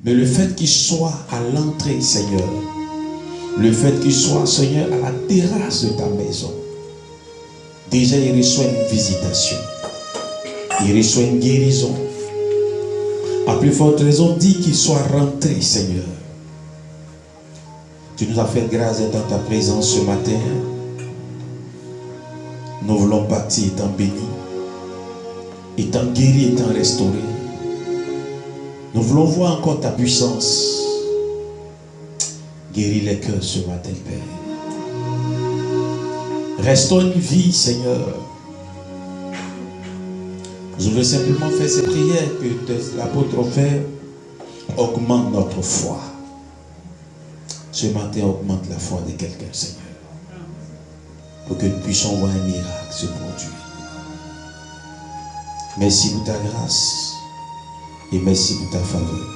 Mais le fait qu'il soit à l'entrée, Seigneur, le fait qu'il soit, Seigneur, à la terrasse de ta maison, déjà il reçoit une visitation, il reçoit une guérison. À plus forte raison, dis qu'il soit rentré, Seigneur. Tu nous as fait grâce d'être dans ta présence ce matin. Nous voulons partir étant bénis, étant guéris, étant restaurés. Nous voulons voir encore ta puissance. Guéris les cœurs ce matin, Père. Restaure une vie, Seigneur. Je veux simplement faire ces prières que l'apôtre a fait. Augmente notre foi. Ce matin, augmente la foi de quelqu'un, Seigneur. Pour que nous puissions voir un miracle se produire. Merci pour ta grâce. Et merci pour ta faveur.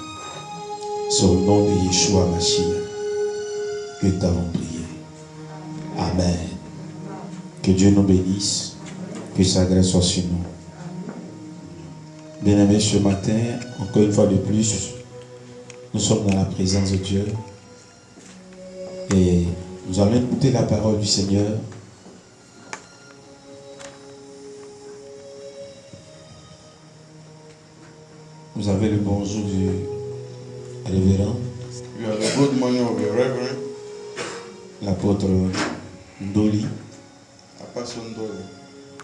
C'est au nom de Yeshua Mashiach que nous t'avons prié. Amen. Que Dieu nous bénisse. Que sa grâce soit sur nous. Bien-aimés, ce matin, encore une fois de plus, nous sommes dans la présence de Dieu. Et nous allons écouter la parole du Seigneur. Vous avez le bonjour du révérend. You have a good morning of the Reverend. L'apôtre Ndoli, Apostle Ndoli,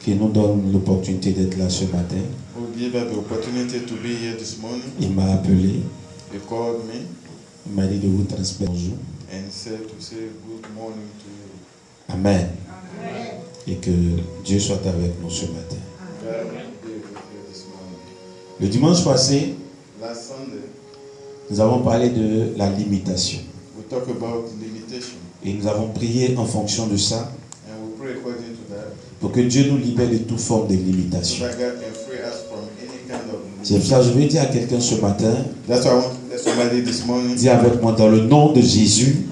qui nous donne l'opportunité d'être là ce matin. who gave us the opportunity to be here this morning. Il m'a appelé, He called me il m'a dit de vous transmettre bonjour. and said to say good morning to you. Amen. Et que Dieu soit avec nous ce matin. God be with you this morning. Le dimanche passé, Last Sunday, nous avons parlé de la limitation. we talked about limitation, Et nous avons prié en fonction de ça and we pray according to that, pour que Dieu nous libère de toute forme de so limitation. that God can free us from any kind of C'est pour limitation. ça que je vais dire à quelqu'un ce matin, That's why I want to tell somebody this morning, dis avec moi dans le nom de Jésus.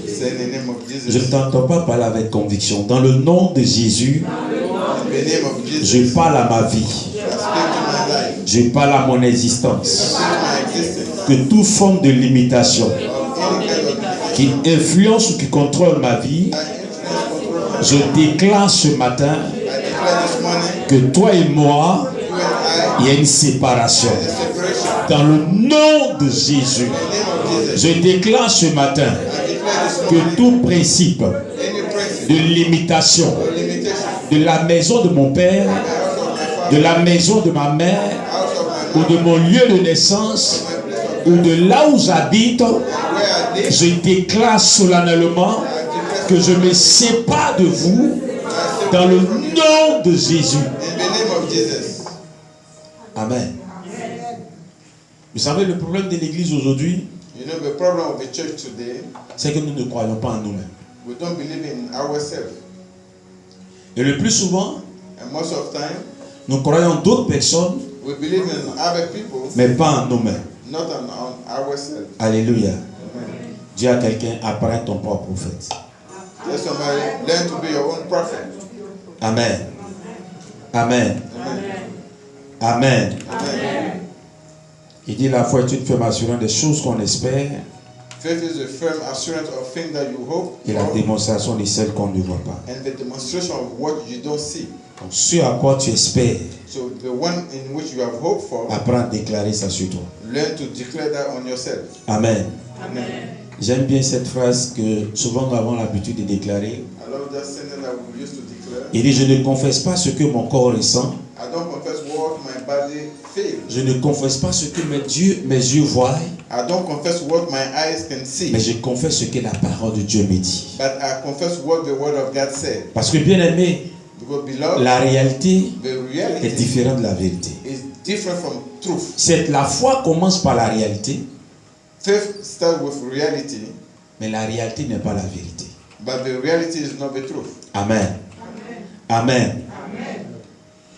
say in the name of Je ne Jesus, t'entends pas parler avec conviction. Dans le nom de Jésus, in the name of je Jesus, parle à ma vie. I speak to my life, Je parle à mon existence. my existence, Que toute forme de limitation of any kind of limitation, qui influence ou qui contrôle ma vie, that influence, control, je déclare ce matin I declare this morning, que toi et moi, you and il y a une séparation. I, separation. Dans le nom de Jésus, In the name of Jesus, je déclare ce matin I declare this que morning, tout principe any principle de limitation or limitation, de la maison de mon père, house of my father, de la maison de ma mère house of my ou de mon lieu de naissance ou de là où j'habite, where I live, je déclare solennellement que je me sépare de vous dans le nom de Jésus. in the name of Jesus. Amen. Vous savez, le problème de l'église aujourd'hui, You know, the problem of the church today, c'est que nous ne croyons pas en nous-mêmes. we don't believe in ourselves. Et le plus souvent, And most of the time, nous croyons en d'autres personnes, we believe in other people, mais pas en nous-mêmes. not on ourselves. Alléluia. Amen. Dis à quelqu'un, apprends ton propre prophète. Tell somebody, learn to be your own prophet. Amen. Amen. Amen. Amen. Amen. Il dit la foi est une ferme assurance des choses qu'on espère Faith is a firm assurance of things that you hope et la for, démonstration de celles qu'on ne voit pas. and the demonstration of what you don't see. Donc, ce à quoi tu espères, So the one in which you have hope for, apprends à déclarer ça sur toi. learn to declare that on yourself. Amen. Amen. J'aime bien cette phrase que souvent nous avons l'habitude de déclarer. I love that sentence that we used to declare. Il dit, je ne confesse pas ce que mon corps ressent. I don't confess what my body feels. Je ne confesse pas ce que mes yeux voient. I don't confess what my eyes can see. Mais je confesse ce que la parole de Dieu me dit. But I confess what the word of God said. Parce que bien aimé, Because beloved, la réalité the est reality différente de la vérité. is different from truth. La foi commence par la réalité, Faith starts with reality, mais la réalité n'est pas la vérité. but the reality is not the truth. Amen. Amen.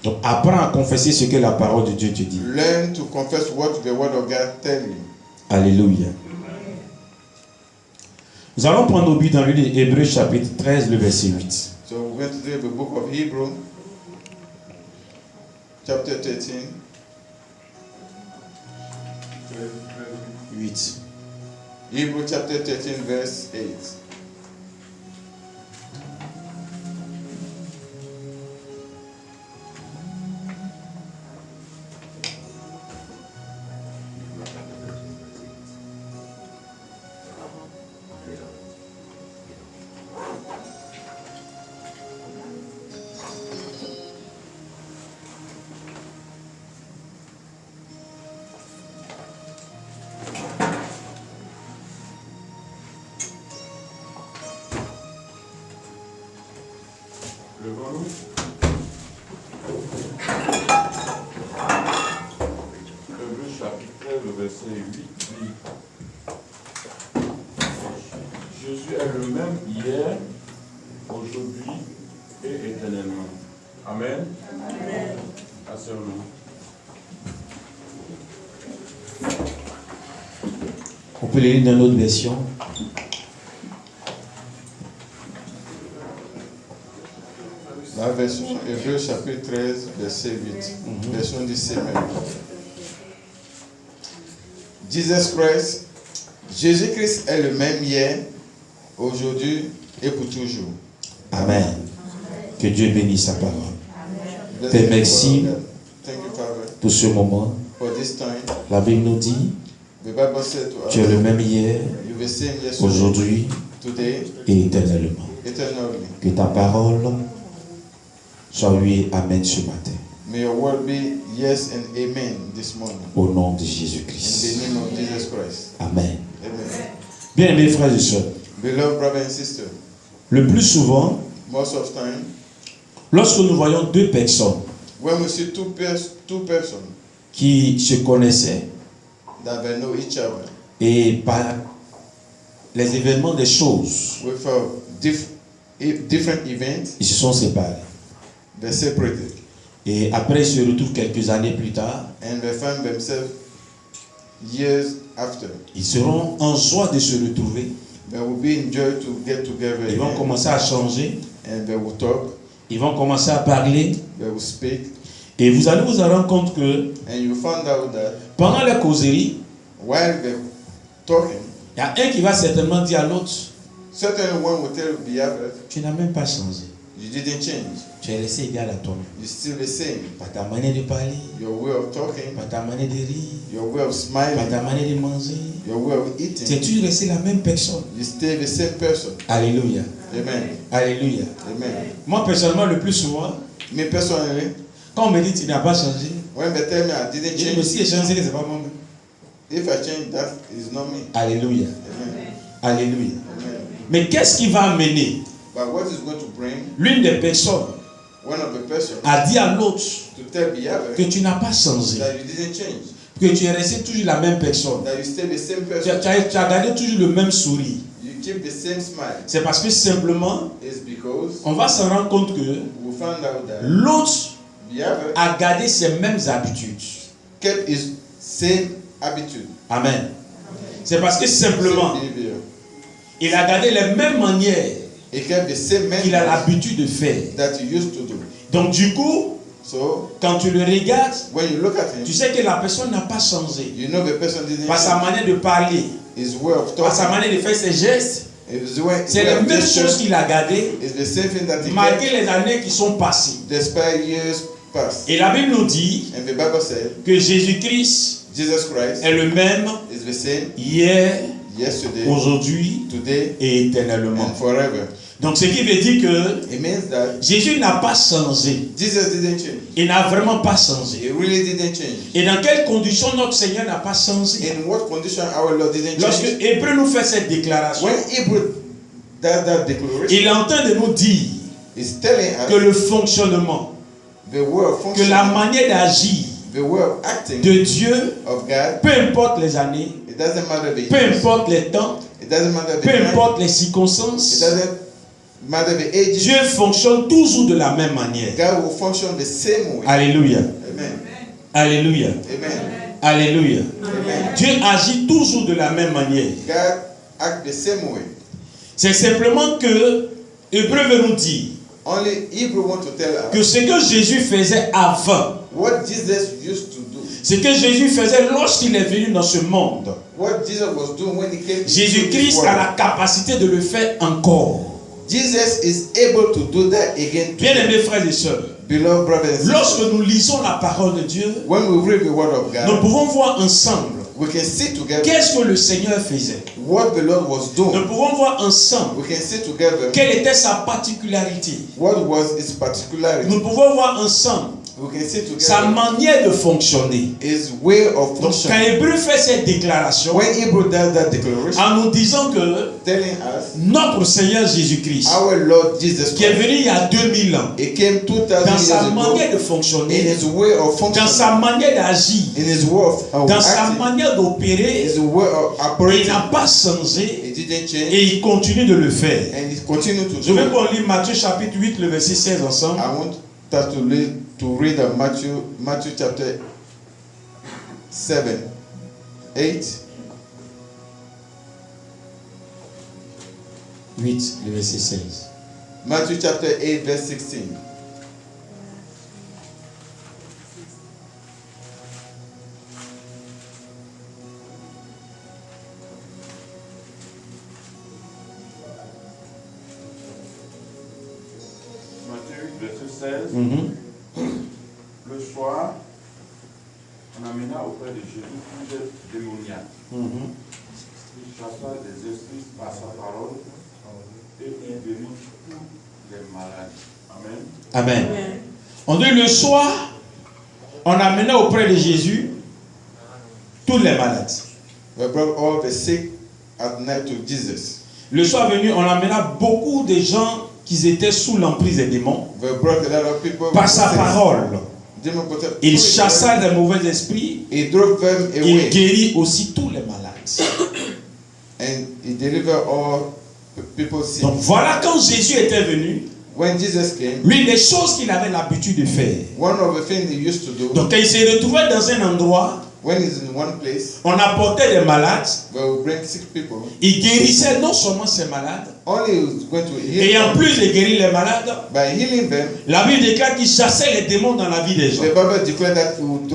Donc apprends à confesser ce que la parole de Dieu te dit. Learn to confess what the word of God tells you. Alléluia. Nous allons prendre au but dans le livre d'Hébreux chapitre 13, le verset 8. So we're going to do the book of Hebrew, chapter 13. 8. Hebrews chapter 13, verse 8. Levons-nous. Hébreux chapitre 13, le verset 8 dit: Jésus est le même hier, aujourd'hui et éternellement. Amen. Amen. Asseyons-nous. On peut les lire dans notre version. La version Hébreux chapitre 13, verset 8. Version du Seigneur. Jesus Christ, Jésus-Christ est le même hier, aujourd'hui et pour toujours. Amen. Que Dieu bénisse sa parole. Blessed Père, be merci the Lord. Thank you, Father, pour ce moment. for this time. La Bible nous dit, The Bible said to us, tu es le même hier, you the same yesterday, aujourd'hui today, et éternellement. eternally. Que ta parole soit oui et amen ce matin. May your word be yes and amen this morning. Au nom de In Jésus-Christ. the name of Jesus Christ. Amen. Amen. Bien mes frères et sœurs, Beloved brothers and sisters, le plus souvent, most of time, lorsque nous voyons deux personnes when we see two persons qui se connaissaient that they know each other et par les événements des choses, with different events, ils se sont séparés. they separated Et après, ils se retrouvent quelques années plus tard. and they find themselves years after. Ils seront en joie de se retrouver. They will be in joy to get together Ils vont again, commencer à changer. and they will talk, Ils vont commencer à parler. they will speak, Et vous allez vous en rendre compte que and you find out that pendant la causerie, while they're talking, il y a un qui va certainement dire à l'autre, certain one will tell the other, tu n'as même pas changé. you didn't change, Tu es resté égal à toi-même. you're still the same. Par ta manière de parler, Your way of talking, par ta manière de rire, your way of par smiling, ta manière de manger. your way of Tu es eating, toujours resté la même personne. you stay the same person. Alléluia. Amen. Alléluia. Amen. Moi, personnellement, le plus souvent, Me personally, quand on me dit tu n'as pas changé, when they tell me I didn't je me change, si j'ai changé, c'est pas moi-même. if I change, that is not me. Alléluia. Amen. Alléluia. Amen. Mais qu'est-ce qui va amener But what is going to bring l'une des personnes one of the person à dire à l'autre to tell the other que tu n'as pas changé, that you didn't change, que tu es resté toujours la même personne, that you stay the same tu person, tu as gardé toujours le même sourire? you keep the same smile? C'est parce que simplement, It's because on va se rendre compte que we found out that l'autre the other a gardé ses mêmes habitudes. kept his same attitude, Amen. C'est parce que same simplement, behavior. il a gardé les mêmes manières He kept the same qu'il a manners l'habitude de faire. that he used to do. Donc du coup, So quand tu le regardes, when you look at him, tu sais que la personne n'a pas changé. you know the person didn't Par sa change. manière de parler, His way of par sa talking, manière de faire ses gestes, his way, c'est way les of mêmes gesture choses qu'il a gardées is the same thing that he kept malgré les années qui sont passées. despite years past. Et la Bible nous dit And the Bible said que Jésus-Christ Jesus Christ est le même is the same hier, yesterday, aujourd'hui today, et éternellement. and forever. Donc ce qui veut dire que It means that Jésus n'a pas changé. Jesus didn't change. Il n'a vraiment pas changé. He really didn't change. Et dans quelles conditions notre Seigneur n'a pas changé? In what condition our Lord didn't Lorsque change? Hébreu nous fait cette déclaration, When Hebrew does that declaration, il est en train de nous dire he's telling que us le fonctionnement, the way of que la functioning, manière d'agir the way of acting de Dieu, of God. peu importe les années, It doesn't matter the peu years. importe les temps, It doesn't matter the peu time. importe les It circonstances, doesn't matter the ages. Dieu fonctionne toujours de la même manière. God will function the same way. Alléluia. Amen. Alléluia. Amen. Alléluia. Amen. Dieu agit toujours de la même manière. God act the same way. C'est simplement que Hébreu veut nous dire Only Hebrew want to tell us que ce que Jésus faisait avant, what Jesus used to do. Ce que Jésus faisait lorsqu'il est venu dans ce monde, What Jesus was doing when he came into this Jésus-Christ world. a la capacité de le faire encore. Jesus is able to do that again. Bien-aimés frères et sœurs, Beloved brothers and sisters, lorsque nous lisons la parole de Dieu, when we read the word of nous God, pouvons voir ensemble we can see together qu'est-ce que le Seigneur faisait. what the Lord was Nous doing. pouvons voir ensemble We can see together quelle était sa particularité. what was his particularity. Nous pouvons voir ensemble We can see sa together manière de fonctionner. his way of Donc quand functioning. Hébreu fait cette déclaration When Hebrew does that declaration, en nous disant que telling us notre Seigneur Jésus-Christ, our Lord Jesus qui est Christ, venu il y a 2000 ans, he came 2000 dans sa years ago manière de in fonctionner, his way of dans functioning, sa manière d'agir, in his way of dans sa acting, manière d'opérer, his way of il operating. n'a pas changé He didn't change et il continue de le faire. and he continued to Je do veux it. qu'on lise Matthieu chapitre 8, le verset 16 ensemble. I want us to read Matthew chapter 7, 8. 8, le verset 16. Matthew chapter 8, verse 16. Matthieu, verset 16. Mhm. Le soir, on amena auprès de Jésus plusieurs démoniaques. Mhm. Il chassa les esprits par sa parole et il guérit tous les malades. Amen. Amen. On dit le soir, on amena auprès de Jésus tous les malades. We brought all the sick at night to Jesus. Le soir venu, on amena beaucoup de gens qui étaient sous l'emprise des démons. We brought a lot of people. Par sa parole, Demon possessed. il chassa les mauvais esprits. He drove them Il away guérit aussi tous les malades. and he delivered all people sick. Donc voilà, quand Jésus était venu, When Jesus came, l'une des choses qu'il avait l'habitude de faire. one of the things he used to do, Donc quand il se retrouvait dans un endroit, when he's in one place, on apportait des malades. where we bring sick people, Il guérissait non seulement ces malades, only he was going to heal et en them. plus de guérir les malades, By healing them, la Bible déclare qu'il chassait les démons dans la vie des gens. the Bible declared that he would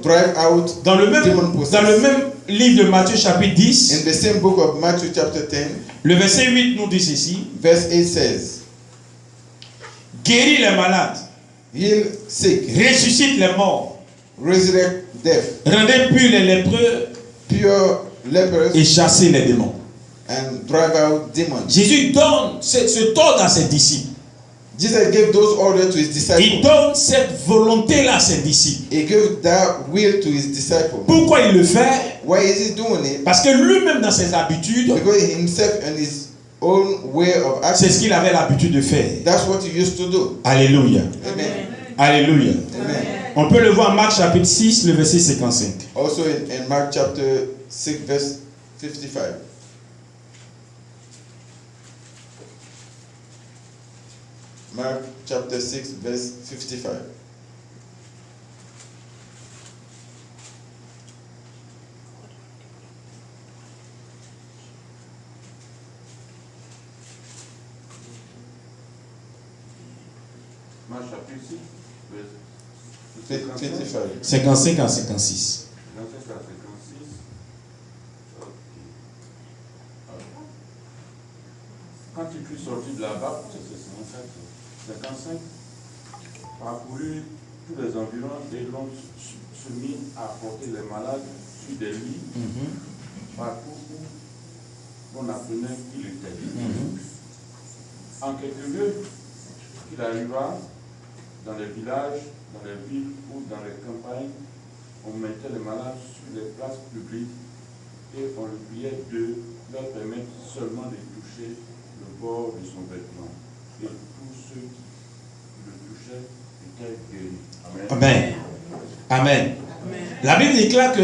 drive out Dans le demon possessed. dans le même livre de Matthieu chapitre 10, In the same book of Matthew chapter 10, le verset 8 nous dit ceci: verse 8 says, guéris les malades, heal sick, ressuscite les morts, resurrect death, rendez purs les lépreux pure lepers, et chassez les démons. and drive out demons. Jésus donne ce ordre à ses disciples. Jesus gave those orders to his Il disciples. donne cette volonté-là à ses disciples. He gave that will to his disciples. Pourquoi il le fait? Why is he doing it? Parce que lui-même dans ses habitudes, Because himself and his own way of c'est acting, ce qu'il avait l'habitude de faire. that's what he used to do. Alléluia. Amen. Alléluia. Amen. On peut le voir en Marc chapitre 6, le verset 55. Also in Mark chapter 6, verse 55. Mark chapter 6, verse 55. Marc chapitre 6, verset 55. 55 à 56. 57 à 56. Ok. Quand il fut sorti de là-bas, c'est 55, parcourut tous les environs et l'on se mit à porter les malades sur des lits, partout où l'on apprenait qu'il était. En quelques lieux, qu'il arriva dans les villages, dans les villes ou dans les campagnes, on mettait les malades sur les places publiques et on le priait de leur permettre seulement de toucher le bord de son vêtement. Et tous ceux qui le touchaient étaient guéris. Amen. Amen. La Bible déclare que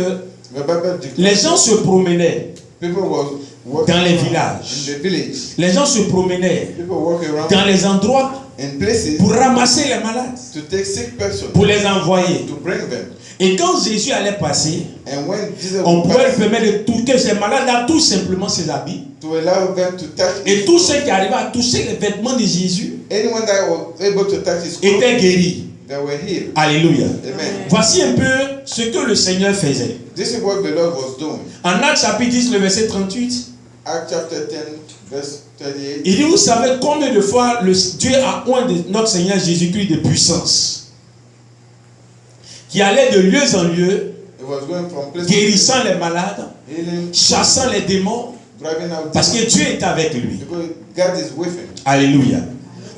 The Bible declares les gens se promenaient people was walking dans les around villages. in the village. Les gens se promenaient People walk around dans les endroits in places pour ramasser les malades, to take sick persons, pour les envoyer. to bring them. Et quand Jésus allait passer, And when Jesus on pouvait lui passed, permettre de toucher ces malades-là, tout simplement ses habits. to allow them to touch Et his tous clothes. ceux qui arrivaient à toucher les vêtements de Jésus Anyone that was able to touch his clothes, étaient guéris. they were healed. Alléluia. Amen. Voici un peu ce que le Seigneur faisait. This is what the Lord was doing. En Actes chapitre 10, le verset 38, Acts chapter 10, verse 38. il dit, vous savez combien de fois Dieu a oint de notre Seigneur Jésus-Christ de puissance, qui allait de lieu en lieu, It was going from place guérissant les malades, healing, chassant les démons, driving out parce que demons, Dieu est avec lui. because God is with him. Alléluia.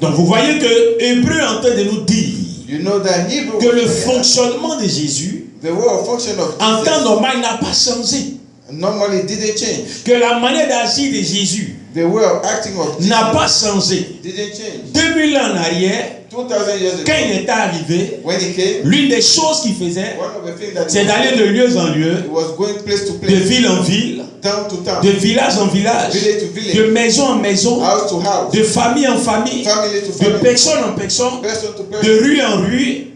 Donc vous voyez que Hébreu est en train de nous dire You know that Hebrew que le was saying fonctionnement de Jésus, the way of function of en temps Jesus normal, n'a pas changé. normally didn't change. Que la manière d'agir de Jésus The way of acting of Jesus n'a pas changé. didn't change. 2000 ans en arrière, 2000 years quand ago, il était arrivé, when he came, l'une des choses qu'il faisait, one of the things that c'est d'aller de lieu en lieu, he was going place to de place, ville en ville, town to town, de village en village, village to de village, maison en maison, house to house, de famille en famille, family to de family, personne en personne, person to de person, rue en rue,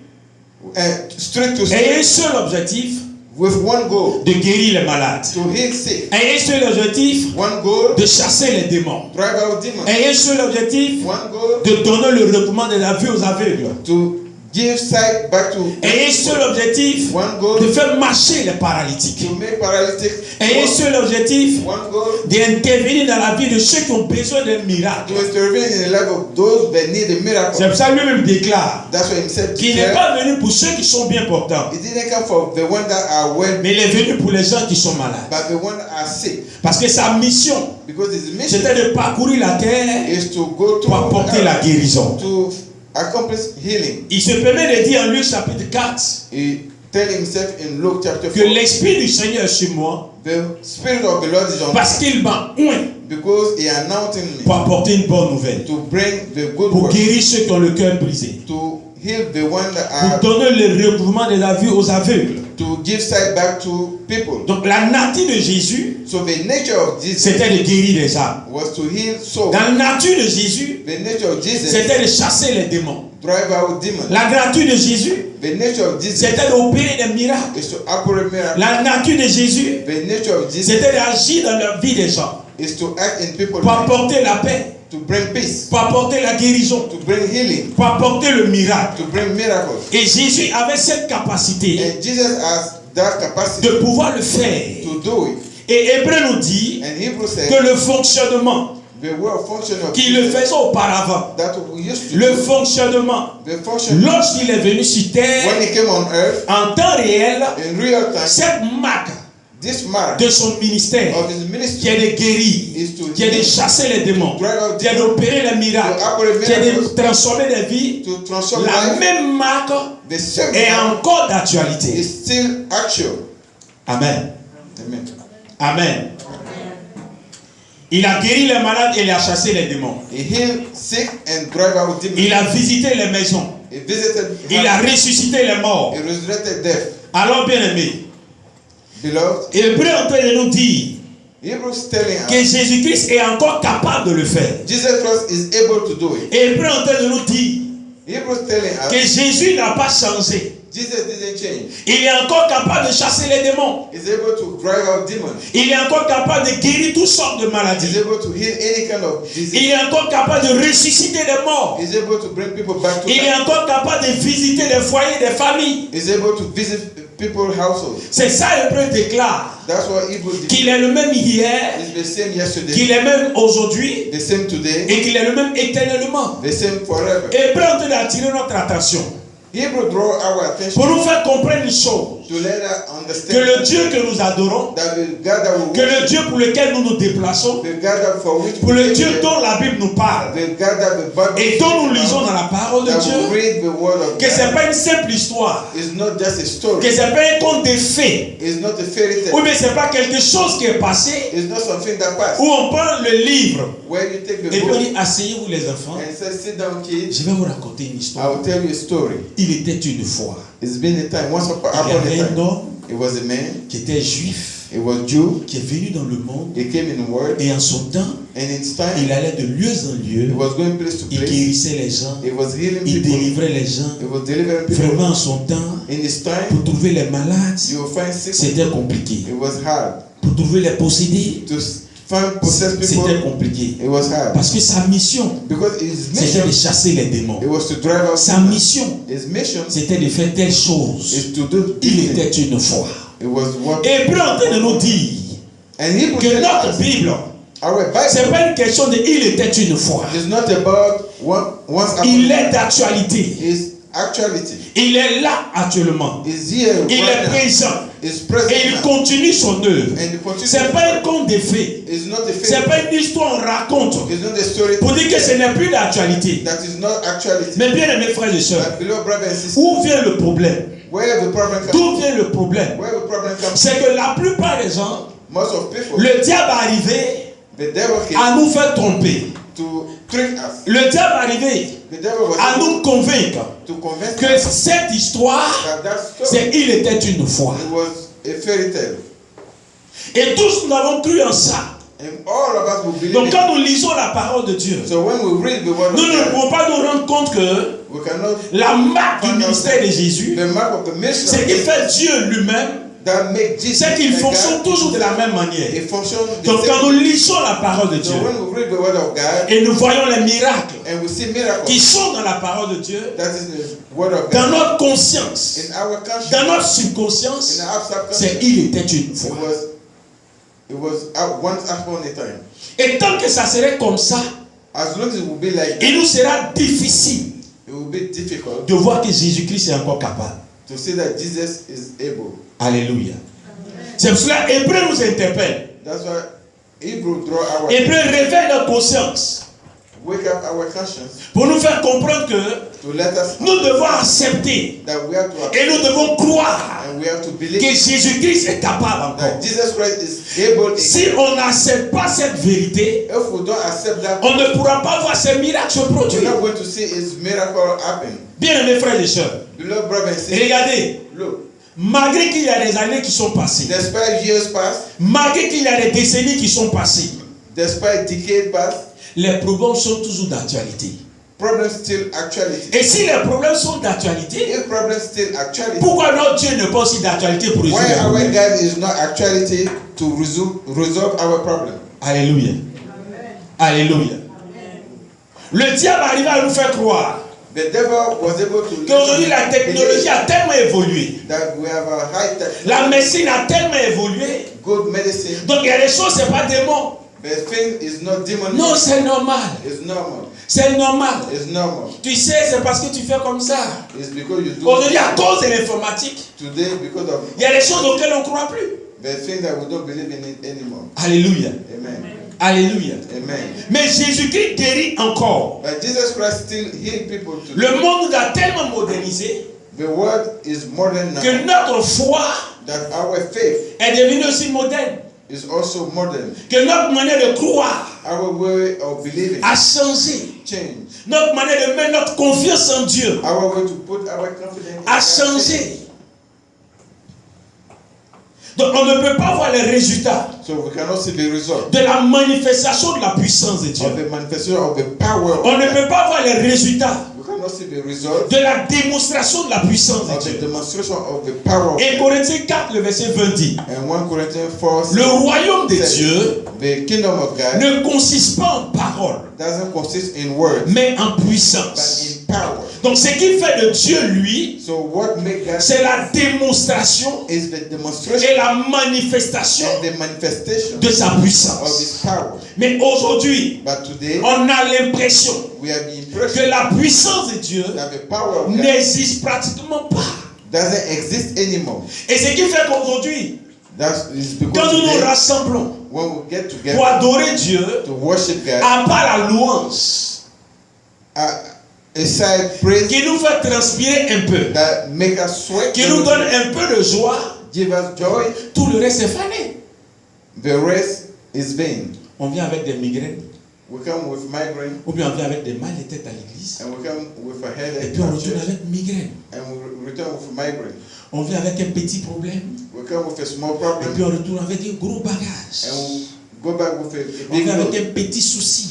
street to et un street, seul objectif, with one goal, de guérir les malades. to heal sick, Et un seul objectif, one goal, de chasser les démons. drive out demons, Et un seul objectif, one goal, de donner le recouvrement de la vue aux aveugles. to give sight back to Et un seul objectif, one goal, de faire marcher les paralytiques. to make paralytic Et un seul objectif, one goal, d'intervenir dans la vie de ceux qui ont besoin d'un miracle. to intervene in the life of those that need a miracle. C'est pour ça que lui-même déclare That's what himself qu'il n'est declared. pas venu pour ceux qui sont bien portants, He didn't come for the one that are well, mais il est venu pour les gens qui sont malades. but the one that are sick. Parce que sa mission, Because his mission c'était de parcourir la terre is to go to pour apporter la guérison. to accomplish healing. Il se permet de dire en Luc chapitre 4 He tell himself in Luke chapter que 4, l'Esprit du Seigneur est sur moi the Spirit of the Lord is on me, parce qu'il m'a oint because he anointed me pour apporter une bonne nouvelle, to bring the good pour word, guérir ceux qui ont le cœur brisé, to heal the one that pour are, donner le recouvrement de la vue aux aveugles. to give sight back to people. Donc la nature de Jésus, So the nature of Jesus c'était de guérir les âmes. was to heal souls. Dans la nature de Jésus, The nature of Jesus c'était de chasser les démons. drive out demons. La nature de Jésus, The nature of Jesus c'était d'opérer des miracles. is to operate miracles. La nature de Jésus, The nature of Jesus c'était d'agir dans la vie des gens is to act in people's pour lives, apporter la paix, to bring peace, pour apporter la guérison, to bring healing, pour apporter le miracle. to bring miracles. Et Jésus avait cette capacité And Jesus has that capacity de pouvoir le faire. to do it. Et Hébreu nous dit And Hebrew said que le fonctionnement the way of function of qu'il le Jesus faisait auparavant, that we used to le do, fonctionnement, the function lorsqu'il est venu sur terre, when he came on earth en temps réel, in real time, cette marque this mark de son ministère, of his qui ministry est de guérir, is to qui est de heal, chasser les démons, drive out qui est demons, d'opérer les miracles, to operate qui est de miracles, transformer des vies, to transform la life. même marque The same est mark encore d'actualité. is still actual. Amen. Amen. Amen. Il a guéri les malades et il a chassé les démons. He healed sick and drive out demons. Il a visité les maisons. He visited Il a heaven. ressuscité les morts. He resurrected death. Alors, bien aimé, Beloved, Hébreu est en train de nous dire Hebrews telling que us Jésus-Christ est encore capable de le faire. Jesus Christ is able to do it. Et Hébreu est en train de nous dire Hebrews telling que us Jésus n'a pas changé. Jesus didn't change. Il est encore capable de chasser les démons. He's able to drive out demons. Il est encore capable de guérir toutes sortes de He's maladies. able to heal any kind of Il disease. est encore capable de ressusciter les morts. He's able to bring people back to Il est life. encore capable de visiter les foyers des familles. He's able to visit people's households. C'est ça, Hébreu déclare. That's what Hebrews did. Qu'il est le même hier, It's the same yesterday, qu'il est même aujourd'hui the same today, et qu'il est le même éternellement. the same forever. Hébreu est en train d'attirer notre attention Hebrews draw our attention pour nous faire comprendre une chose. to let us Que understand le Dieu que nous adorons, that the God that we que le worship, Dieu pour lequel nous nous déplaçons, the God that for which pour we le Dieu live, dont la Bible nous parle the God that the Bible et dont nous speaks lisons about, dans la parole de that Dieu, we read the word of que ce n'est God, pas une simple histoire, is not just a story. que ce n'est pas un conte des faits, It's not a fairy ou tale. bien ce n'est pas quelque chose qui est passé, It's not something that passed. où on prend le livre Where you take the et puis on book dit asseyez-vous les enfants, and say, sit down, kids. je vais vous raconter une I histoire. will tell you a story. Il était une fois, It's been a time. Once upon il y a avait un time, homme it was a man. qui était juif, It was Jew. qui est venu dans le monde, He came in the world, et en son temps, and in its il time, allait de lieu en he lieu, was going place to il place. guérissait les gens, He was healing il people. délivrait les gens. He was delivering people. Vraiment en son temps, In his time, pour trouver les malades, you will find sick. c'était compliqué. It was hard Pour trouver les possédés, to find possessed people, c'était compliqué. it was hard. Parce que sa mission, Because his c'était de mission, chasser les démons. it was to drive out Sa demons. mission, His mission c'était de faire telle chose. is to do Il this thing. était une fois. It was what, Hébreu est en train de nous dire and he put que it notre us. Bible, Our c'est Bible pas une question de il était une fois. is not about once upon Il est d'actualité. is actuality. Il est là actuellement. Is here Il est right now. présent. Is present Et il now. continue son œuvre. And he continues. C'est pas un conte de faits. It's not a C'est faith. pas une histoire qu'on raconte It's not a story pour dire que ce n'est plus d'actualité. that is not actuality. Mais bien aimés frères et sœurs, My beloved brothers and sisters, où vient le problème? where the problem comes, D'où vient le problème? where the problem comes, C'est que la plupart des gens, most of people, le diable est arrivé the devil came à nous faire tromper. to trick us. Le diable est arrivé The devil was à able nous convaincre to convince que us cette histoire, that story, c'est il était une fois. it was a fairy tale. Et tous nous avons cru en ça. And all of us will believe Donc it. quand nous lisons la parole de Dieu, So when we read the word nous of ne God, pouvons pas nous rendre compte que we cannot la marque du ministère de Jésus, the mark of the mission c'est qu'il fait Dieu lui-même, that make Jesus c'est qu'il like fonctionne God. toujours de la même manière. It functions the Donc quand same. nous lisons la parole de So Dieu when we read the word of God et nous voyons les miracles and we see miracles, qui sont dans la parole de Dieu, that is the word of dans God. notre conscience, In our conscience, dans notre subconscience, in our c'est subconscious, il était une fois. it was once upon a time. Et tant que ça serait comme ça, As long as it will be like il that, nous sera difficile it will be difficult de voir que Jésus-Christ est encore capable. to see that Jesus is able. Alléluia. C'est pour cela Hébreu nous interpelle. That's why Hebrew draw our Hébreu réveille notre conscience wake up our conscience pour nous faire comprendre que to let us nous devons accepter that we have to et nous devons croire and we have to que believe Jésus-Christ est capable encore. that Jesus Christ is able. Si on n'accepte pas cette vérité, If we don't accept that, on ne pourra pas voir ces miracles se we're produire. not going to see His miracle happen. Bien aimés frères et sœurs, Beloved brothers and sisters, regardez, look, malgré qu'il y a des années qui sont passées, despite years past, malgré qu'il y a des décennies qui sont passées, despite decades past, les problèmes sont toujours d'actualité. problems still actuality. Et si les problèmes sont d'actualité, If problems still actuality, pourquoi notre Dieu n'est pas aussi d'actualité pour résoudre why les our problèmes? God is not actuality to resolve our problem? Alléluia. Alléluia. Le diable arrive à nous faire croire The devil was able to qu'aujourd'hui la technologie a tellement évolué, that we have a high tech, la médecine a tellement évolué, good medicine. donc il y a des choses, c'est pas démon. The thing is not demonic. Non, c'est normal. It's normal. C'est normal. It's normal. Tu sais, c'est parce que tu fais comme ça. It's because you do. Aujourd'hui, à cause de l'informatique, Today, because of il y a des choses auxquelles on ne croit plus. the thing that we don't believe in it anymore. Alléluia. Amen. Alléluia. Amen. Mais Jésus-Christ guérit encore. But Jesus Christ still heal people today. Le monde a tellement modernisé The world is modern now. que notre foi That our faith est devenue aussi moderne. is also modern. Que notre manière de croire Our way of believing a changé. changed. Notre manière de mettre notre confiance en Dieu Our way to put our confidence in a God changé. Donc on ne peut pas voir les résultats So we cannot see the result de la manifestation de la puissance de Dieu. of the manifestation of the power of On ne God. peut pas voir les résultats We cannot see the result de la démonstration de la puissance de of the Dieu. demonstration of the power of Et God. Corinthiens 4, le verset 20 dit, And 1 Corinthians 4 le royaume de says, Dieu the kingdom of God ne consiste pas en paroles, doesn't consist in words, mais en but puissance. in power. Donc ce qui fait de Dieu, lui, So what makes God c'est la démonstration is the demonstration et la manifestation and the manifestation de sa of puissance. His power. Mais aujourd'hui, But today on a l'impression we have the que impression la puissance de Dieu that the power of God n'existe pratiquement pas. doesn't exist anymore. Et ce qui fait qu'aujourd'hui, That is quand because nous nous today, rassemblons when we get pour together adorer Dieu, to worship God, à part la louange, aside praise qui nous fait transpirer un peu, that make us sweat, qui nous donne un peu de joie, give us joy, tout le reste est fané. the rest is vain. On vient avec des migraines, We come with migraine ou bien on vient avec des mal de tête à l'église, and we come with a et headache puis on at retourne church, avec migraine. and we return with migraine. On vient avec un petit problème, We come with a small et problem puis on retourne avec un gros bagage. and we go back with a On big vient avec load. un petit souci,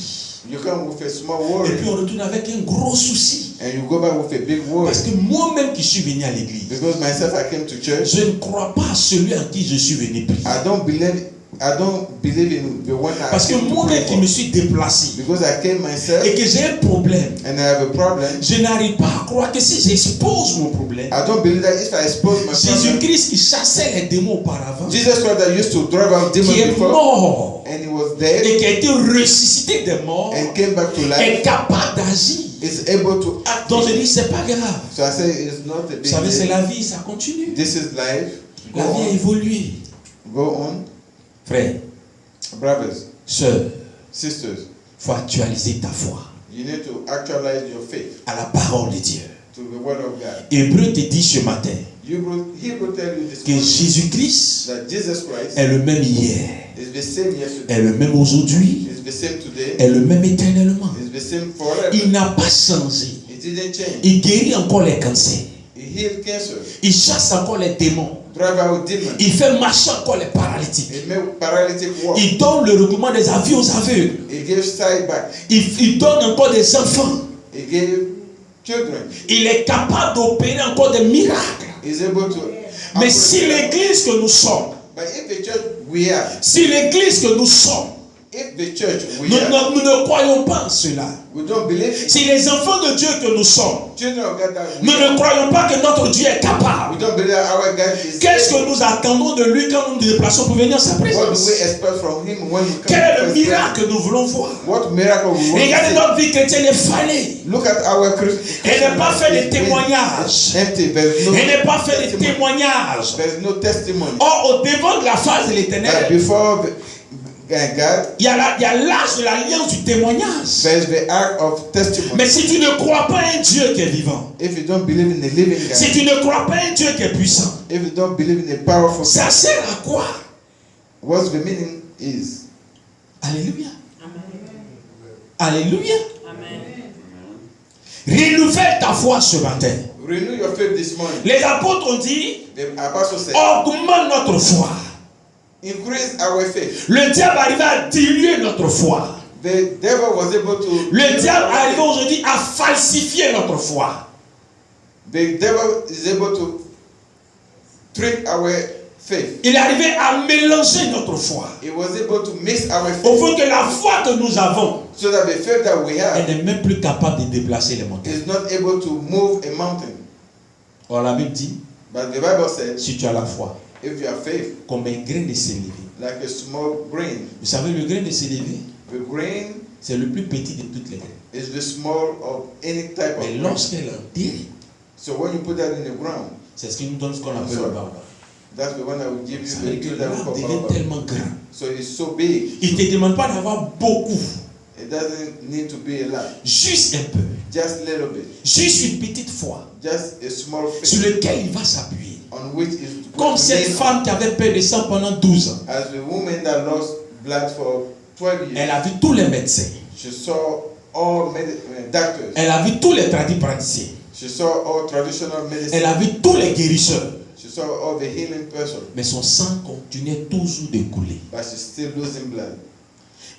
You come with a small et worry puis on retourne avec un gros souci. and you go back with a big worry. Parce que moi-même qui suis venu à l'église, Because myself, I came to church. je ne crois pas à celui à qui je suis venu prier. I don't believe I don't believe in the one I Parce que came to moi-même pray qui for. me suis déplacé Because I came myself et que j'ai un problème, and I have a problem. je n'arrive pas à croire que si j'expose mon problème, I don't believe that if I expose my problem, Jésus-Christ qui chassait les démons auparavant, Jesus Christ that used to drive out demons qui est before, mort and he was dead et qui a été ressuscité des morts, and came back to est life, capable d'agir. is able to act. Donc je dis, c'est pas grave. So I say it's not a Vous big savez, c'est deal. la vie, ça continue. This is life. Go La vie a on. évolué. Go on. Frère, Brothers, sœurs, sisters, il faut actualiser ta foi you need to actualize your faith à la parole de Dieu. to the word of God. Hébreu te dit ce matin Hebrew tell you this que morning Jésus-Christ that Jesus Christ est le même hier, is the same yesterday, est le même aujourd'hui, is the same today, est le même éternellement. is the same forever. Il n'a pas changé. It didn't change. Il guérit encore les cancers. He healed cancer, Il chasse encore les démons. drive out demons, Il fait marcher encore les paralytiques. he made paralytic walk, Il donne le recommand des avis aux aveugles. he gave sight back, Il donne encore des enfants. he gave children, Il est capable d'opérer encore des miracles. he's able to. Mais si l'église que nous sommes, But if the church we are, si l'église que nous sommes, if the church we nous are, ne croyons pas en cela. we don't believe in Si les enfants de Dieu que nous sommes, children of God that we nous are, ne croyons pas que notre Dieu est we capable, don't believe that our God is qu'est-ce que able. nous attendons de lui quand nous nous déplaçons pour venir à sa What do présence? we expect from him when we come Quel est to le his miracle presence? que nous voulons voir? What miracle we want Regardez to notre vie chrétienne est fanée. see? Look at our Elle n'est pas fait de témoignages. It's empty. There's no Elle n'est pas fait de testimony. témoignages. There's no testimony. Or, au devant de la face de But l'éternel, before God, il y a l'âge de l'alliance du témoignage. there's the act of testimony. Mais si tu ne crois pas un Dieu qui est vivant, If you don't believe in the living si God, tu ne crois pas un Dieu qui est puissant, if you don't believe in the powerful ça God, sert à quoi? what's the meaning is? Alléluia. Alléluia. Renouvelle ta foi ce matin. Renew your faith this morning. Les apôtres ont dit, The apostle said, augmente notre foi. increase our faith. Le diable arrivait à diluer notre foi. The devil was able to. Le diable arrive aujourd'hui à falsifier notre foi. The devil is able to trick our faith. Il arrivait à mélanger notre foi. He was able to mix our Au faith fond que la foi que nous avons, so that the faith that we have elle n'est même plus capable de déplacer les montagnes. is not able to move a mountain. Or la Bible dit, But the Bible says, si tu as la foi, if you have faith, comme un grain de sénévé. like a small grain, Vous savez, le grain de sénévé, the grain c'est le plus petit de toutes les graines. is the small of any type of Mais grain. lorsqu'elle enterre, So when you put that in the ground, c'est ce qui nous donne ce qu'on appelle le baobab. that's the one that will give you Ça the veut dire que tree that we l'arbre call devient baobab. tellement grand. So it's so big, Il ne te demande pas d'avoir beaucoup, it doesn't need to be a lot. juste un peu, Just a little bit. juste une petite foi Just a small sur faith lequel il va s'appuyer. on which is Comme cette femme qui avait perdu le sang pendant 12 ans. as the woman that lost blood for 12 years. Elle a vu tous les médecins. She saw all doctors. Elle a vu tous les praticiens. She saw all traditional medicine. Elle a vu tous les guérisseurs. She saw all the healing person. Mais son sang continuait toujours de couler. But she's still losing blood.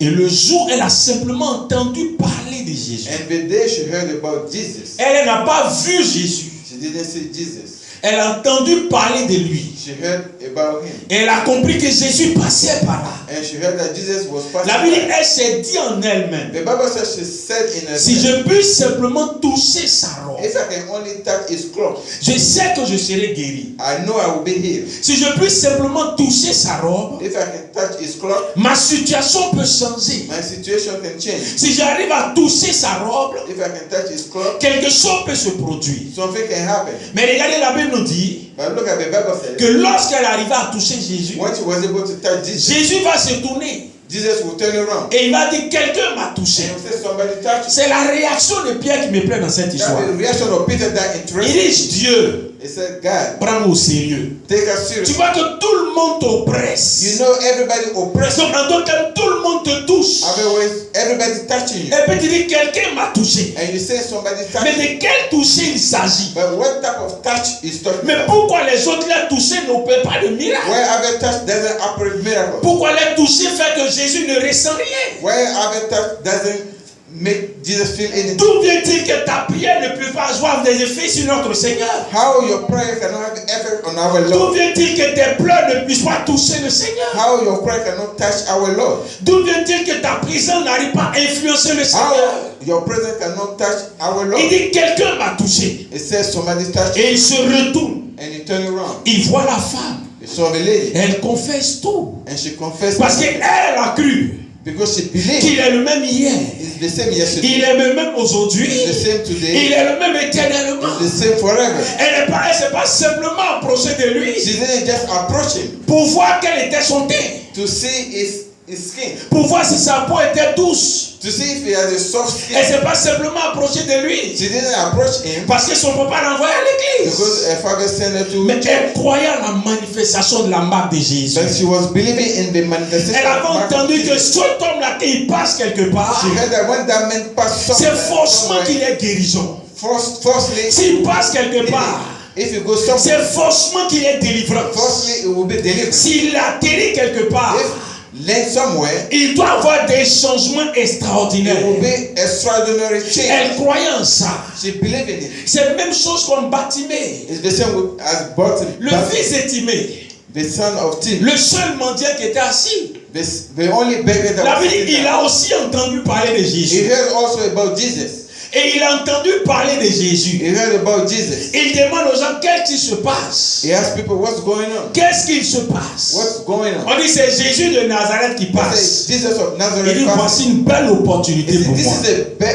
Et le jour où elle a simplement entendu parler de Jésus, And the day she heard about Jesus, elle n'a pas vu Jésus. she didn't see Jesus. Elle a entendu parler de lui. She heard about him. Et elle a compris que Jésus passait par là. And she heard that Jesus was passing La Bible dit, by. elle s'est dit en elle-même, The Bible says she said in herself, si je puis simplement toucher sa robe, if I can only touch his cloth, je sais que je serai guéri. I know I will be healed. Si je puis simplement toucher sa robe, If I can touch his cloth, ma situation peut changer. my situation can change. Si j'arrive à toucher sa robe, If I can touch his cloth, quelque chose peut se produire. something can happen. Mais regardez, la Bible nous dit But look at the Bible says, que lorsqu'elle arriva à toucher Jésus, when she was able to touch Jesus, Jésus va se tourner Jesus will turn around et il va dire, quelqu'un m'a touché. and will say, somebody touched you. C'est la réaction de Pierre qui me plaît dans cette histoire. That's the reaction of Peter that Il interested. dit, Dieu, He said, God, prends-moi au sérieux. take us Tu seriously. vois que tout le monde You t'oppresse. know everybody oppressed. Donc, en d'autres termes, tout le monde te touche. Otherwise, everybody touching you. Et puis tu dis, quelqu'un m'a touché. And you say somebody touched Mais you. de quel toucher il s'agit? But what type of touch is talking Mais about? pourquoi les autres les touchés n'opèrent pas de miracle? Where other touch doesn't operate miracle? Pourquoi les touchés fait que Jésus ne ressent rien? Where other touch doesn't make Jesus feel anything? D'où vient-il que ta prière ne peut pas avoir des effets sur notre Seigneur? How your prayer cannot have effect on our D'où Lord? vient-il que tes pleurs ne puissent pas toucher le Seigneur? How your prayer cannot touch our Lord? D'où vient-il que ta présence n'arrive pas à influencer le Seigneur? How your presence cannot touch our Il Lord? dit quelqu'un m'a touché. It says somebody touched Et il se retourne. and he turned around. Il voit la femme. He saw the lady Elle confesse tout. and she confessed Parce qu'elle a cru because she believed qu'il est le même hier. it's the same yesterday, Il est le même aujourd'hui. it's the same today, Il est le même éternellement. it's the same forever. Elle ne s'est pas simplement approchée de lui She didn't just approach him pour voir quel était son teint, to see his skin, pour voir si sa peau était douce. to see if he has a soft Elle ne skin. s'est pas simplement approchée de lui She didn't approach him parce que son papa l'envoyait à l'église. because her father sent her to Mais church. elle croyait à la manifestation de la marque de Jésus. But she was believing in the manifestation Elle avait of Mark entendu que Jesus. cet homme-là, qu'il passe quelque part, She heard that when that man passed c'est forcément somewhere, qu'il est guérison. firstly, S'il passe quelque part, if you go c'est somewhere, forcément qu'il est délivrance. firstly it will be delivered. S'il atterrit quelque part, If land somewhere, il doit avoir des changements it extraordinaires. will be extraordinary change. Elle croyait en ça. She believed in it. C'est la même chose comme Bartimée, It's the same with, as Bartimaeus, le fils de Timée, the son of Tim, le seul mendiant qui était assis. the only beggar that La was Bible dit, sitting il there. a aussi entendu parler de He Jésus. heard also about Jesus. Et il a entendu parler de Jésus. He heard about Jesus. Il demande aux gens qu'est-ce qui se passe. He asked people, what's going on? Qu'est-ce qu'il se passe? What's going on? On dit c'est Jésus de Nazareth qui He passe. said, Jesus of Il Nazareth dit passed. voici une belle opportunité He said, pour this moi.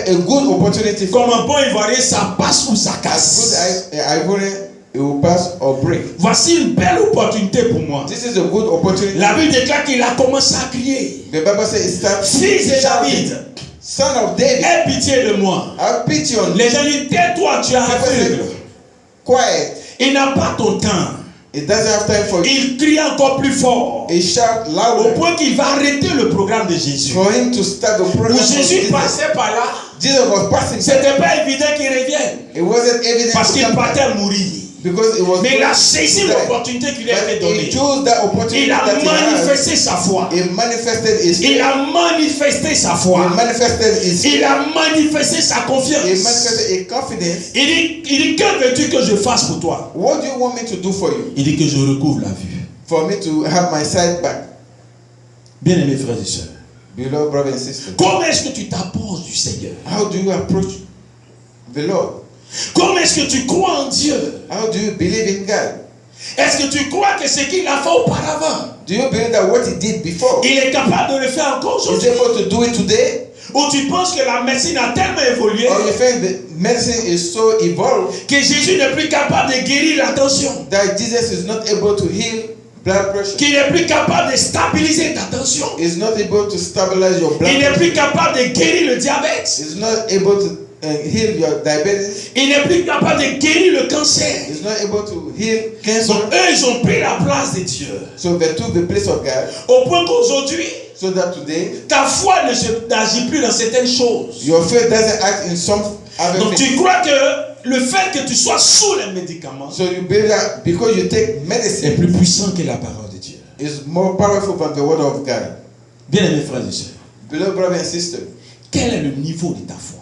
is a good opportunity for Comme un bon Ivoirien, ça passe ou ça as casse. good Ivorian, it will pass or break. Voici une belle opportunité pour moi. This is a good opportunity. La Bible déclare qu'il a commencé à crier. The Bible says it starts Fils de David, Son of David, aie pitié de moi. have pity on me. Les gens disent tais-toi, tu es aveugle. Quiet. Il n'a pas ton temps. It doesn't have time for you. Il crie encore plus fort. He shout Au louder point qu'il va arrêter le programme de Jésus. for him to start the Où program. of Jésus Jesus. passait par là, Jesus was passing by. c'était pas évident qu'il revienne. It wasn't evident Parce to qu'il come back partait mourir. because it was Mais il a going saisi to die. l'opportunité qui lui a été But he donnée. chose that opportunity Il a that he had. manifesté sa foi. He manifested his Il faith. a manifesté sa He foi. manifested his Il a manifesté sa He confiance. manifested a confidence. Il dit, que veux-tu que je fasse pour toi? What do you want me to do for you? Il dit que je recouvre la vue. For me to have my sight back. Bien-aimés frères et sœurs, Beloved brothers and sisters, comment est-ce que tu t'approches du Seigneur? how do you approach the Lord? Comment est-ce que tu crois en Dieu? How do you believe in God? Est-ce que tu crois que ce qu'il a fait auparavant, Do you believe that what he did before il est capable de le faire encore is aujourd'hui? able to do it today? Ou tu penses que la médecine a tellement évolué Or you think the medicine is so evolved que Jésus n'est plus capable de guérir la tension, that Jesus is not able to heal blood pressure? qu'il n'est plus capable de stabiliser ta tension, Is not able to stabilize your blood il n'est pressure? plus capable de guérir le diabète, Is not able to heal your diabetes? il n'est plus capable de guérir le cancer. Is not able to heal cancer? Donc eux, ils ont pris la place de Dieu. So they took the place of God, Au point qu'aujourd'hui, so that today ta foi n'agit plus dans certaines choses. your faith doesn't act in some other Donc things. tu crois que le fait que tu sois sous les médicaments So you believe that because you take est medicine plus puissant que la parole de Dieu. is more powerful than the word of God. Bien-aimés frères et sœurs, Beloved brothers and sisters, quel est le niveau de ta foi?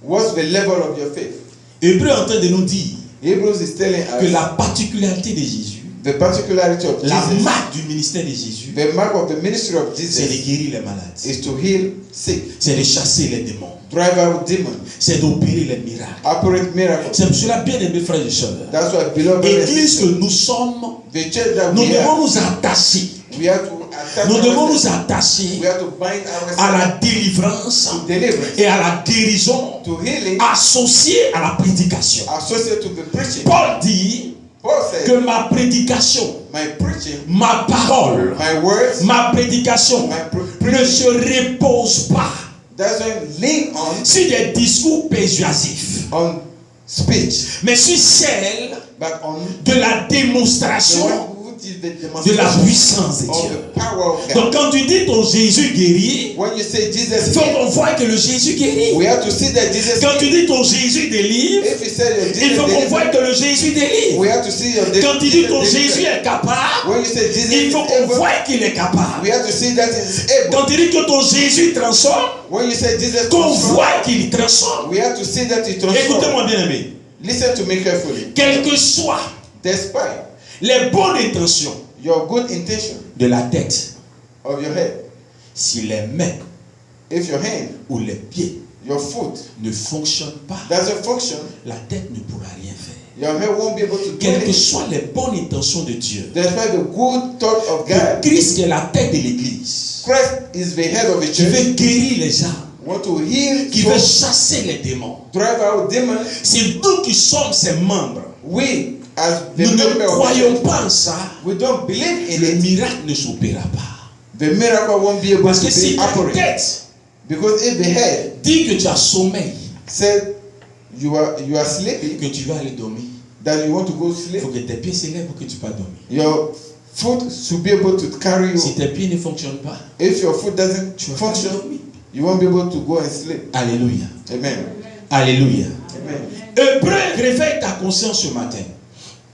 what's the level of your faith? Hébreu est en train de nous dire Hebrews is telling que us la particularité de Jésus, the particularity of la Jesus, marque du ministère de Jésus, the mark of the ministry of c'est de Jesus guérir les malades, is to heal sick, c'est de chasser les démons, drive out demons, c'est d'opérer les miracles. operate miracles. C'est pour cela, bien-aimés frères et sœurs, That's why, beloved brothers and l'église que sisters, nous sommes, the church that nous we devons are, nous attacher. we have to attach Nous devons ourselves. nous attacher We have to bind à ourselves la délivrance to deliverance, et à la guérison to healing, associée à la prédication. associated to the preaching. Paul dit Paul said, que ma prédication, my preaching, ma parole, my words, ma prédication my ne preaching se repose pas doesn't lean sur des discours persuasifs, on speech, mais sur celle but on de la the démonstration one is the de la demonstration puissance de of Dieu. the power of God. Donc quand tu dis ton Jésus guérit, When you say il Jesus faut heals, qu'on voie que le Jésus guérit. we have to see that Jesus Quand tu heals. dis ton Jésus délivre, If you say your il Jesus faut qu'on voie delivers, que le Jésus délivre. we have to see your Quand tu dis ton Jesus Jésus delivers. est capable, When you say Jesus il is faut qu'on able, voie qu'il est capable. we have to see that he is able. Quand tu dis que ton Jésus transforme, When you say Jesus qu'on transforms, voit qu'il transforme. we have to see that he transforms. Écoutez-moi bien aimé. Listen to me carefully. Quelles que soient Despite les bonnes intentions your good intention de la tête, of your head, si les mains if your hand, ou les pieds your foot ne fonctionnent pas, doesn't function, la tête ne pourra rien faire. your head won't be able to do Quelles que anything. soient les bonnes intentions de Dieu, Despite the good thought of le God, Christ est la tête de l'Église, Christ is the head of the qui church. veut guérir les âmes, Want to heal, qui veut souls, chasser les démons. drive out demons. C'est nous qui sommes ses membres. We, as the Nous ne member of the croyons church, pas en ça. we don't believe in Le it. miracle ne s'opérera pas. The miracle won't be able Parce to que si be ta operate. tête Because if the head dit que tu as sommeil, said you are sleeping, que tu vas aller dormir, that you want to go il sleep, faut que tes pieds s'élèvent pour que tu puisses dormir. your foot should be able to carry you. Si tes pieds ne fonctionnent pas, If your foot doesn't tu vas pas function, dormir. you won't be able to go and sleep. Alléluia. Amen. Alléluia. Amen. Hébreu, réveille ta conscience ce matin.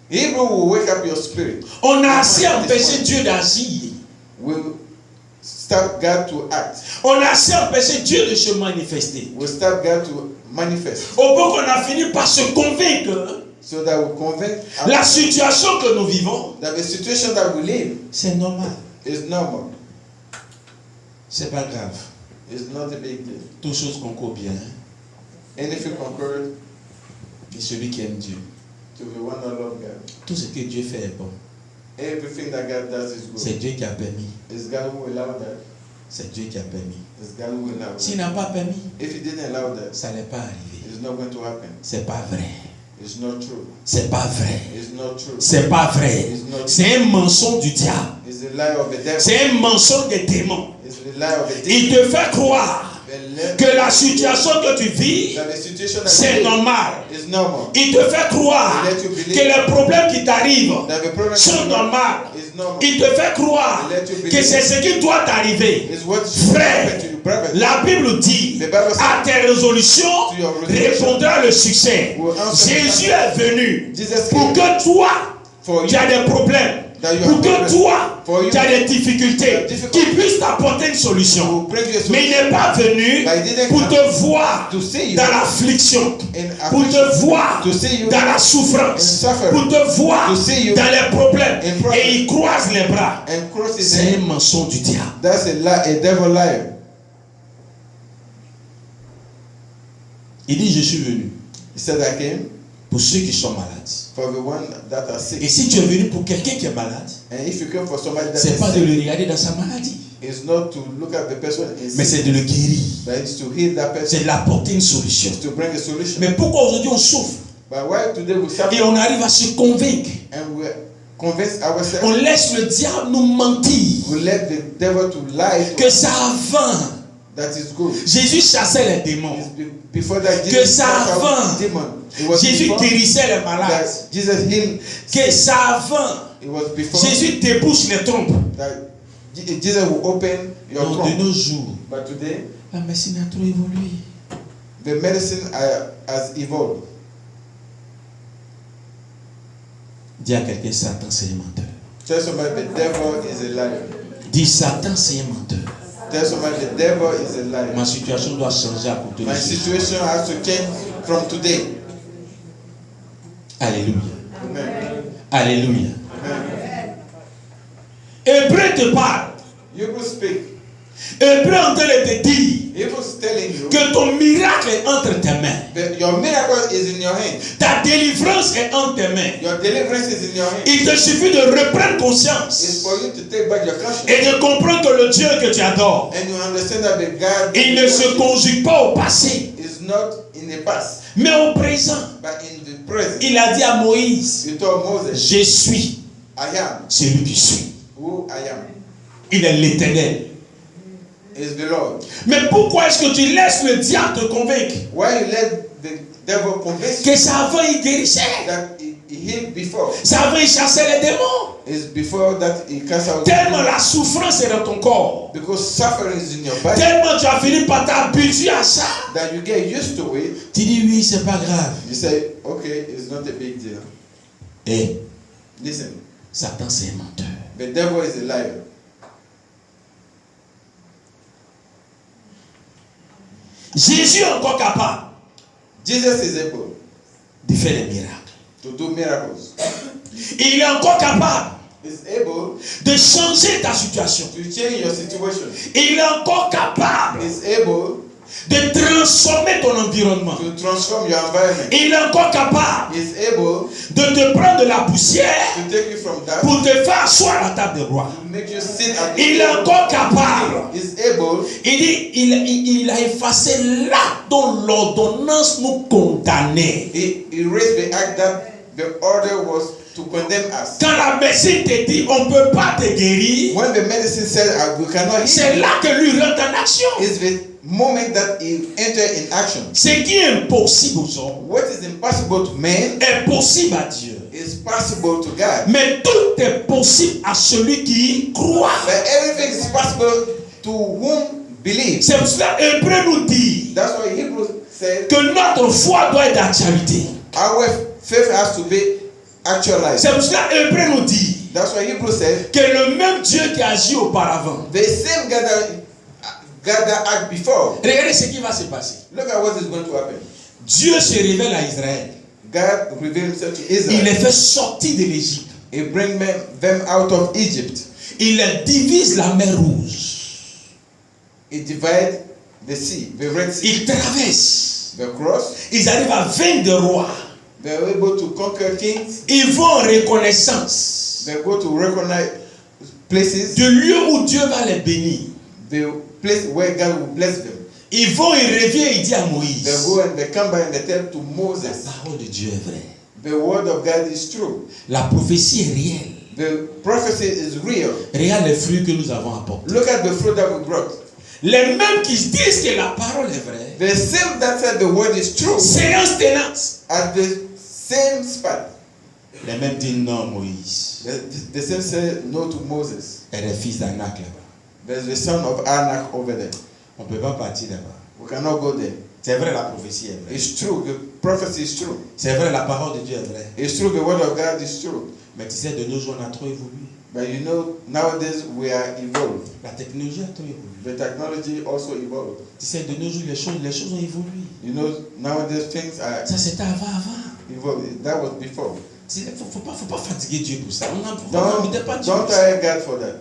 Hebrew will wake up your spirit. On a assez empêché Dieu d'agir. Will stop God to act. On a assez empêché Dieu de se manifester. Will stop God to manifest. Au point qu'on a fini par se convaincre So that will convince la situation que nous vivons, that the situation that we live c'est normal. is normal. C'est pas grave. It's not a big deal. Toutes choses concourent bien. Anything concurs Et celui qui aime Dieu. to the one that loves God. Tout ce que Dieu fait est bon. Everything that God does is good. C'est Dieu qui a permis. It's God who allowed that. C'est Dieu qui a permis. It's God who allowed S'il that. n'a pas permis, If He didn't allow that, ça n'est pas arrivé. it's not going to happen. C'est pas vrai. It's not true. C'est pas vrai. It's not true. C'est pas vrai. C'est un mensonge du diable. It's the lie of the devil. C'est un mensonge des démons. It's the lie of the Il devil. te fait croire que la situation que tu vis, That the situation that c'est you normal. live is normal. Il te fait croire Let you believe que les problèmes qui t'arrivent that the problem sont normaux. is normal. Il te fait croire Let you believe que c'est ce qui doit t'arriver. Is what should Frère, happen to you, brother. la Bible dit, The Bible says, à tes résolutions to your resolution répondra le succès. will answer Jésus the est venu Jesus pour came que toi, for tu you. as des problèmes, That you pour have que problems. toi, For you. tu as des difficultés, You have difficulties. qu'il puisse t'apporter une solution. To bring you a Mais il solution. n'est pas venu But he didn't pour come te voir to see you dans l'affliction, in pour te affliction, voir to see you dans la in souffrance, suffering, pour te voir to see you dans les problèmes. in problem. Et il croise les bras. and cross his C'est un hand. mensonge du diable. That's a lie, a devil liar. Il dit, je suis venu He said, I came pour ceux qui sont malades. for the one that are Et sick. si tu es venu pour quelqu'un qui est malade, And if you come for somebody that c'est is pas de sick, le regarder dans sa maladie, it's not to look at the person and mais c'est de le guérir. but it's to heal that person, C'est de l'apporter une solution. it's to bring a solution. Mais pourquoi aujourd'hui on souffre But why today we suffer et on arrive à se convaincre? and we convince On ourselves, laisse le diable nous mentir we let the devil to lie to que us, ça avant. that is good. Jésus chassait les démons. It's before that Que Jesus ça cast out avant. demon. It was Jésus before guérissait les malades. that Jesus healed. Que ça avant. It was before Jésus débouche les trompes. that Jesus will open your Donc de trunk. nos jours, But today, la médecine a trop évolué. the medicine has evolved. Dis à quelqu'un, Satan c'est un menteur. Tell somebody the devil is a liar. Dis, Satan c'est un menteur. Tell somebody the devil is a liar. Ma situation doit changer à cause de My Jésus. situation has to change from today. Alléluia. Amen. Alléluia. Amen. Hébreu te parle. You will speak. Hébreu en train de te dire He was telling you que ton miracle est entre tes mains. that your miracle is in your hand. Ta délivrance est entre tes mains. Your deliverance is in your hand. Il te suffit de reprendre It's conscience for you to take back your conscience. et de comprendre que le Dieu que tu adores, And you understand that the God il ne se conjugue pas au passé, is not in the past, mais au présent. but in the present. Il a dit à Moïse, You told Moses, je suis I am celui qui suis. who I am. Il est l'Éternel. Is the Lord. Mais pourquoi est-ce que tu laisses le diable te convaincre Why you let the devil convince you que ça avant il guérissait, that he healed before? ça avant il chassait les démons? is before that he casts out Tellement la souffrance est dans ton corps. because suffering is in your body Tellement tu as fini par t'habituer à ça. that you get used to it. Tu dis oui, c'est pas grave. You say, okay, it's not a big deal. Et Listen, Satan, c'est un menteur. the devil is a liar. Jésus est encore capable Jesus is able de faire des miracles. to do miracles. Il est encore capable He's able de changer ta situation. to change your situation. Il est encore capable He's able de transformer ton environnement. to transform your environment. Il est encore capable He's able de te prendre de la poussière to take you from that, pour te faire asseoir à la table des rois. to make you sit at the Il est table. encore capable. He's able. Il dit, il a effacé l'acte dont l'ordonnance nous condamnait. He erased the act that the order was to condemn us. Quand la médecine te dit, on ne peut pas te guérir, When the medicine said we cannot heal, c'est là que lui rentre en action. is the moment that he entered in action. Ce qui est impossible aux hommes What is impossible to man est possible à Dieu. is possible to God. Mais tout est possible à celui qui croit. But everything is possible to whom believes. C'est pour cela que Hébreu nous dit That's why Hebrews said que notre foi doit être d'actualité. our faith has to be actualized. C'est pour cela que Hébreu nous dit That's why Hebrews said que le même Dieu qui agit auparavant. the same God that act before. Regardez ce qui va se passer. Look at what is going to happen. Dieu se révèle à Israël. God revealed himself to Il Israel. les fait sortir de l'Égypte. He bring them out of Egypt. Il divise la mer Rouge. He divided the sea, the Red Sea, Ils traversent. the cross. Ils arrivent à vaincre des rois. They were able to conquer kings. Ils vont en reconnaissance They go to recognize places, du lieu où Dieu va les bénir. the place where God will bless them. Ils vont, ils reviennent, il dit à They Moïse, go and they come back and they tell to la Moses, parole de Dieu est vraie. the word of God is true. La prophétie est réelle. The prophecy is real. Regarde les fruits que nous avons apportés. Look at the fruit that we brought. Les mêmes qui disent que la parole est vraie, The same that said the word is true séance tenance. at the same spot. Les mêmes disent non, Moïse. The same said no to Moses. Et les fils d'Anak là-bas. There's the son of Anak over there. On ne peut pas partir là-bas. We cannot go there. C'est vrai, la prophétie est vraie. It's true. The prophecy is true. C'est vrai, la parole de Dieu est vraie. It's true. The word of God is true. Mais tu sais, de nos jours, on a trop évolué. But you know, nowadays we are evolved. La technologie a trop évolué. The technology also evolved. Tu sais, de nos jours, les choses ont évolué. You know, nowadays things are Ça, c'était avant. evolved. That was before. Il ne faut pas fatiguer Dieu pour ça. On n'embête pas Dieu. Don't tire God for that.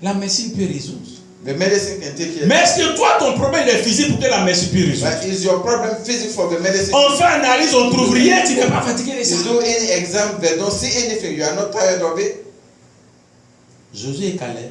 La médecine peut résoudre. The medicine can take care. Mais est-ce que toi, ton problème est physique pour que la médecine puisse résoudre? But is your problem physical for the medicine? On fait analyse, on trouve rien, tu n'es pas fatigué de ça. You do any exam, they don't see anything. You are not tired of it. Josué et Caleb,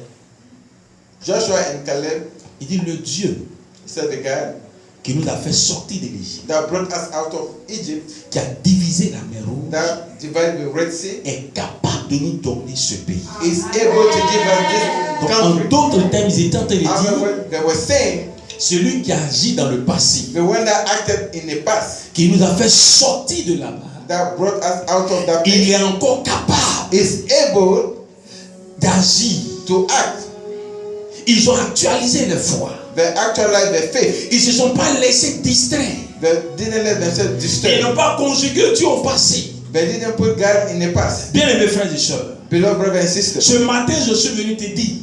Joshua and Caleb, il dit le Dieu he said the God qui nous a fait sortir de l'Égypte, that brought us out of Egypt, qui a divisé la mer Rouge, that divided the Red Sea, est capable de nous donner ce pays. is able to give us this Donc, en country. d'autres termes, ils étaient en train de In other dire words, they were saying celui qui agit dans le passé, the one that acted in the past, qui nous a fait sortir de là-bas, that brought us out of that il place, est encore capable is able d'agir. to act. Ils ont actualisé leur foi. They actualize their faith. Ils ne se sont pas laissés distraire. They didn't let themselves Ils disturb. n'ont pas conjugué Dieu au passé. They didn't put God in the past. Bien aimés frères et sœurs, Beloved brothers and sisters, ce matin je suis venu te dire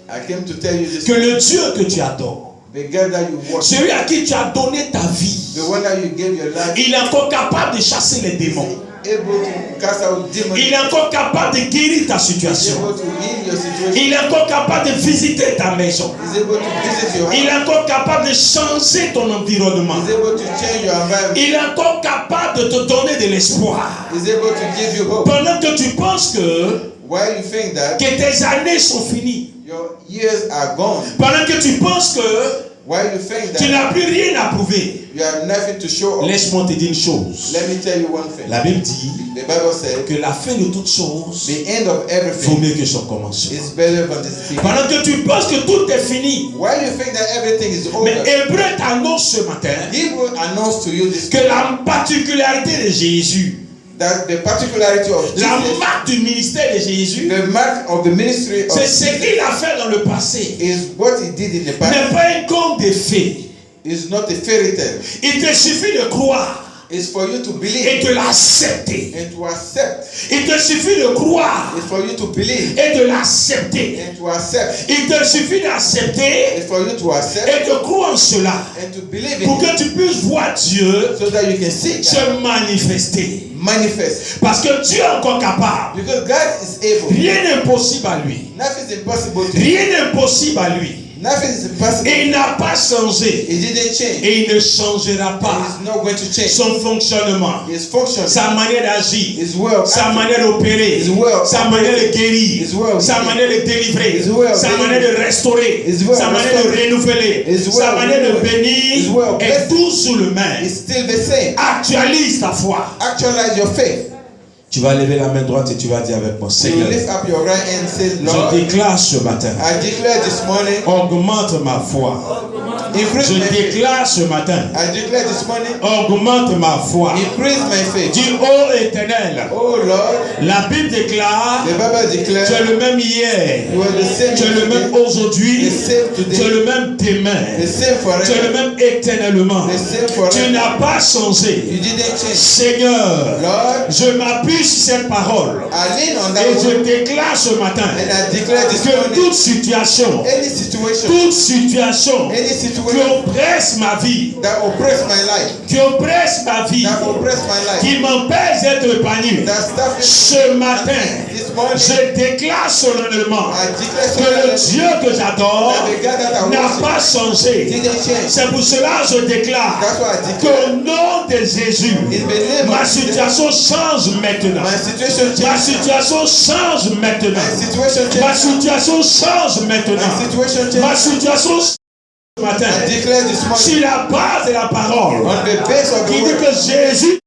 I came to tell you this. que le Dieu que tu adores, The God that you worship, celui à qui tu as donné ta vie, the one that you gave your life, il est encore capable de chasser les démons. able to cast out demons, Il est encore capable de guérir ta is situation. able to heal your situation, Il est encore capable de visiter ta maison. is able to visit your Il est house, encore capable de changer ton environnement. is able to change your environment, Il est encore capable de te donner de l'espoir. is able to give you hope. Pendant que tu penses que While you think that tes années sont finies. your years are gone, Pendant que tu penses que while you think tu that n'as plus rien à prouver. you have nothing to show off, Laisse-moi te dire une chose. let me tell you one thing. La Bible dit The Bible said que la fin de toutes choses the end of vaut everything mieux que son commencement. is better than this beginning. Pendant que tu penses que tout est fini, While you think that everything is mais over, Hébreu t'annonce ce matin he will announce to you this que la particularité de Jésus, that the particularity of La Jesus, marque du ministère de Jésus, the mark of the ministry of c'est ce Jesus qu'il a fait dans le passé. is what he did in the past. N'est pas un conte de fées. It's not a fairy tale. Il te suffit de croire It's for you to et believe de l'accepter. and to accept. Il te suffit de croire It's for you to believe et de l'accepter. and to accept. Il te suffit d'accepter It's for you to accept et de croire en cela and to believe pour in it que tu puisses voir Dieu so that you can see God se manifester. manifest. Parce que Dieu est encore capable. Because God is able. Rien n'est impossible à lui. Nothing is impossible to him. Rien n'est impossible à lui. Nothing is impossible. Et il n'a pas changé. It didn't change. Et il ne changera And pas it's not going to change. son fonctionnement, His function, sa manière d'agir, His will, sa manière d'opérer, His will, sa manière de guérir, His will, sa manière de délivrer, His will, sa manière de restaurer, His will, sa manière de renouveler, His will, sa manière de His bénir will, est tout sous le main. is still the same. Actualise ta foi. Actualize your faith. Tu vas lever la main droite et tu vas dire avec moi, You Seigneur, lift up your right hand and say, Lord, je déclare ce matin, I declare this morning, augmente ma foi. increase Je my faith. déclare ce matin, I declare this morning, augmente ma foi. increase my faith. Dis, ô Éternel, Oh Lord, la Bible déclare, the Bible tu es declares, le même hier, you are the same tu es le même yesterday, aujourd'hui, the same tu es today, le même demain, the same tu es le forever, même éternellement. the same Tu forever. n'as pas changé. You didn't change. Seigneur, Lord, je m'appuie sur cette parole I lean on that et je word déclare ce matin and I declare this que morning, toute situation any situation qui oppresse ma vie, that oppress my life, qui oppresse ma vie, that oppress my life, qui m'empêche d'être épanoui, that stop me ce matin, this morning, je déclare solennellement I declare que le so Dieu que j'adore that the God that I n'a worship pas changé. didn't change. C'est pour cela que je déclare That's why I declare qu'au nom de Jésus, in the name ma of Jesus, situation change maintenant. my situation Ma change. situation change maintenant. My situation Ma change. situation change maintenant. My situation Ma change. situation change ce matin. I declare this morning Sur la base de la parole on the base of qui the dit word que Jésus